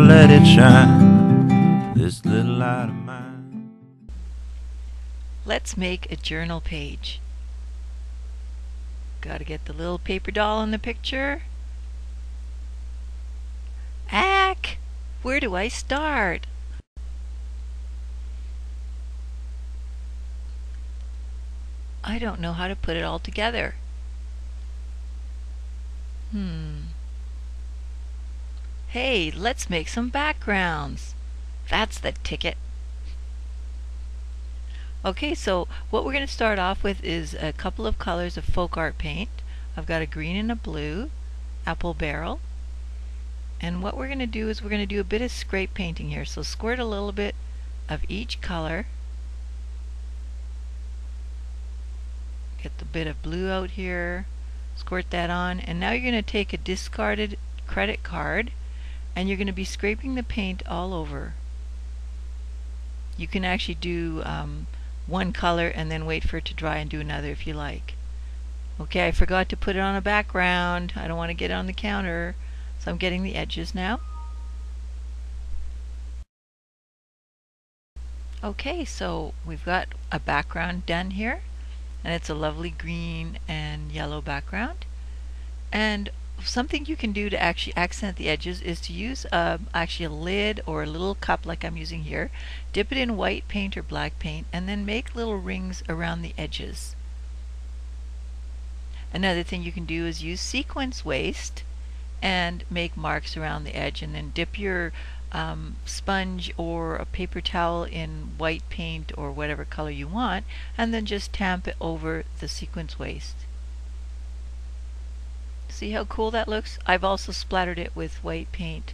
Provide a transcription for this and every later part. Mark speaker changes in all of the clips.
Speaker 1: gonna let it shine, this little light of mine.
Speaker 2: Let's make a journal page. Gotta get the little paper doll in the picture. Ack! Where do I start? I don't know how to put it all together. Hey, let's make some backgrounds. That's the ticket. Okay, so what we're going to start off with is a couple of colors of folk art paint. I've got a green and a blue, apple barrel. And what we're going to do is we're going to do a bit of scrape painting here. So squirt a little bit of each color. Get the bit of blue out here, squirt that on, and now you're going to take a discarded credit card and you're going to be scraping the paint all over. You can actually do one color and then wait for it to dry and do another if you like. Okay, I forgot to put it on a background. I don't want to get it on the counter, so I'm getting the edges now. Okay, so we've got a background done here, and it's a lovely green and yellow background. And something you can do to actually accent the edges is to use actually a lid or a little cup like I'm using here, dip it in white paint or black paint, and then make little rings around the edges. Another thing you can do is use sequence waste and make marks around the edge, and then dip your sponge or a paper towel in white paint or whatever color you want, and then just tamp it over the sequence waste. See how cool that looks? I've also splattered it with white paint.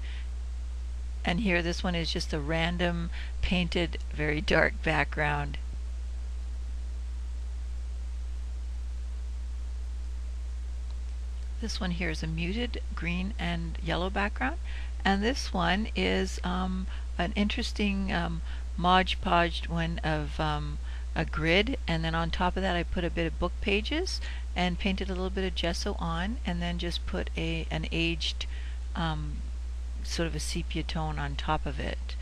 Speaker 2: And here, this one is just a random painted, very dark background. This one here is a muted green and yellow background. And this one is an interesting Mod Podged one of a grid, and then on top of that I put a bit of book pages and painted a little bit of gesso on, and then just put an aged sort of a sepia tone on top of it,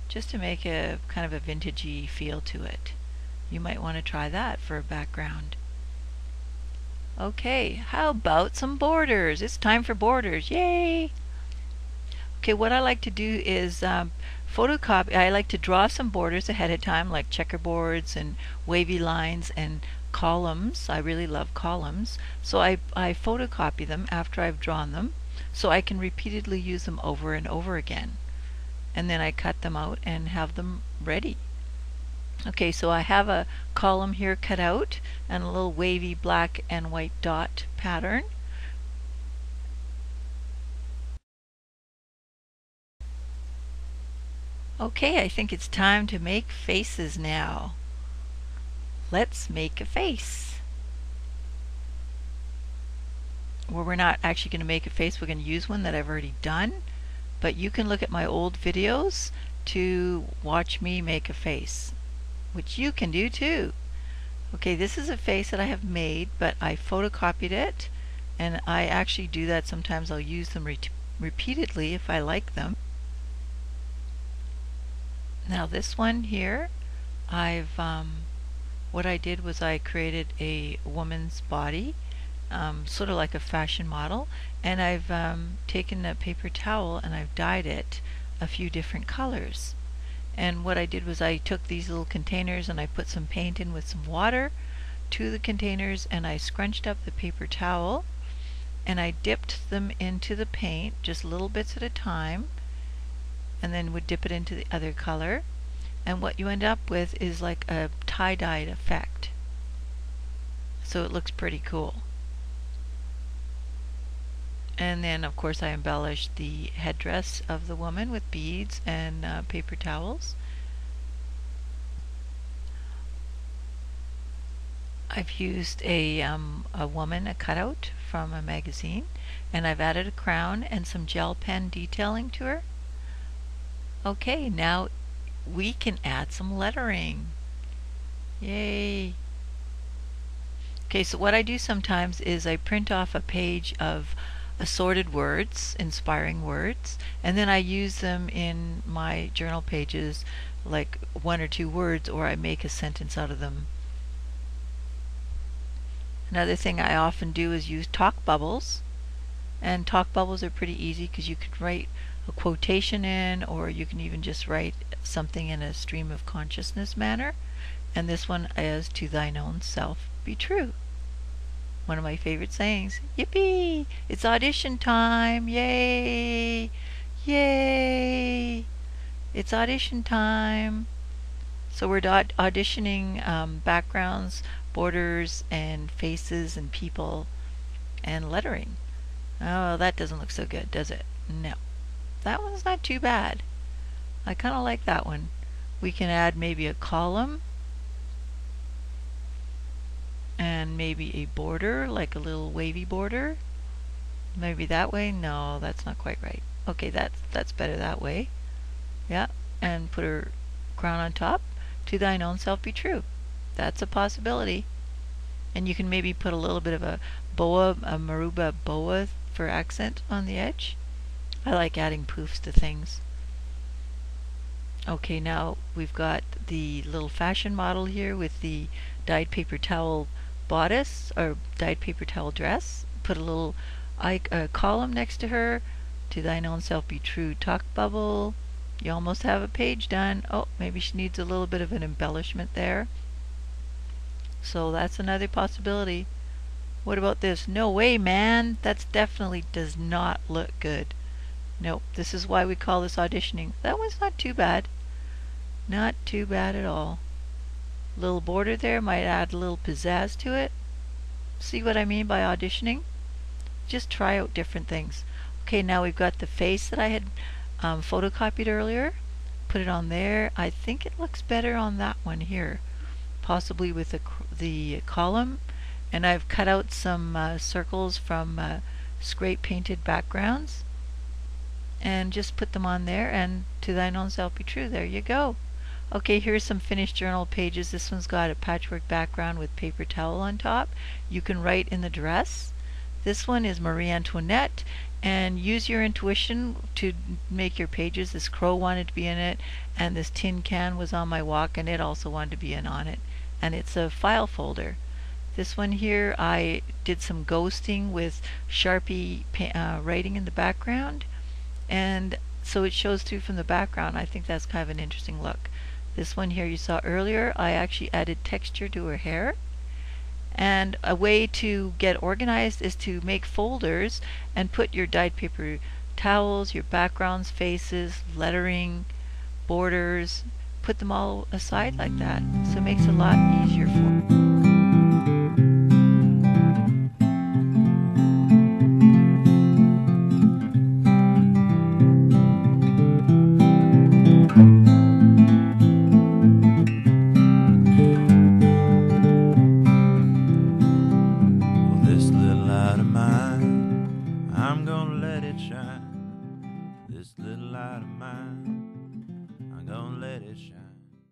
Speaker 2: just to make a kind of a vintagey feel to it. You might want to try that for a background. Okay, how about some borders? It's time for borders. Yay! Okay, what I like to do is photocopy. I like to draw some borders ahead of time, like checkerboards and wavy lines and columns. I really love columns. So I photocopy them after I've drawn them, so I can repeatedly use them over and over again. And then I cut them out and have them ready. Okay, so I have a column here cut out and a little wavy black and white dot pattern. Okay, I think it's time to make faces now. Let's make a face. Well, we're not actually going to make a face, we're going to use one that I've already done, but you can look at my old videos to watch me make a face, which you can do too. Okay, this is a face that I have made, but I photocopied it, and I actually do that sometimes. I'll use them repeatedly if I like them. Now this one here, what I did was I created a woman's body, sort of like a fashion model, and I've taken a paper towel and I've dyed it a few different colors. And what I did was I took these little containers and I put some paint in with some water to the containers, and I scrunched up the paper towel and I dipped them into the paint just little bits at a time, and then would dip it into the other color, and what you end up with is like a tie-dyed effect. So it looks pretty cool. And then of course I embellished the headdress of the woman with beads and paper towels. I've used a woman, a cutout from a magazine, and I've added a crown and some gel pen detailing to her. Okay, now we can add some lettering. Yay! Okay, so what I do sometimes is I print off a page of assorted words, inspiring words, and then I use them in my journal pages, like 1 or 2 words, or I make a sentence out of them. Another thing I often do is use talk bubbles, and talk bubbles are pretty easy because you could write a quotation in, or you can even just write something in a stream of consciousness manner. And this one is, to thine own self be true. One of my favorite sayings. Yippee! It's audition time! Yay! Yay! It's audition time! So we're auditioning backgrounds, borders, and faces, and people, and lettering. Oh, that doesn't look so good, does it? No. That one's not too bad. I kind of like that one. We can add maybe a column, and maybe a border, like a little wavy border. Maybe that way. No, that's not quite right. Okay, that's better that way. Yeah, and put her crown on top. To thine own self be true. That's a possibility. And you can maybe put a little bit of a boa, a maruba boa for accent on the edge. I like adding poofs to things. Okay, now we've got the little fashion model here with the dyed paper towel bodice, or dyed paper towel dress. Put a little column next to her. To thine own self be true talk bubble. You almost have a page done. Oh, maybe she needs a little bit of an embellishment there. So that's another possibility. What about this? No way, man. That definitely does not look good. Nope, this is why we call this auditioning. That one's not too bad. Not too bad at all. Little border there might add a little pizzazz to it. See what I mean by auditioning? Just try out different things. Okay, now we've got the face that I had photocopied earlier. Put it on there. I think it looks better on that one here, possibly with the column. And I've cut out some circles from scrape painted backgrounds, and just put them on there, and to thine own self be true. There you go. Okay, here's some finished journal pages. This one's got a patchwork background with paper towel on top. You can write in the dress. This one is Marie Antoinette, and use your intuition to make your pages. This crow wanted to be in it, and this tin can was on my walk, and it also wanted to be in on it. And it's a file folder. This one here, I did some ghosting with Sharpie writing in the background, and so it shows through from the background. I think that's kind of an interesting look. This one here you saw earlier, I actually added texture to her hair. And a way to get organized is to make folders and put your dyed paper towels, your backgrounds, faces, lettering, borders, put them all aside like that. So it makes it a lot easier for you.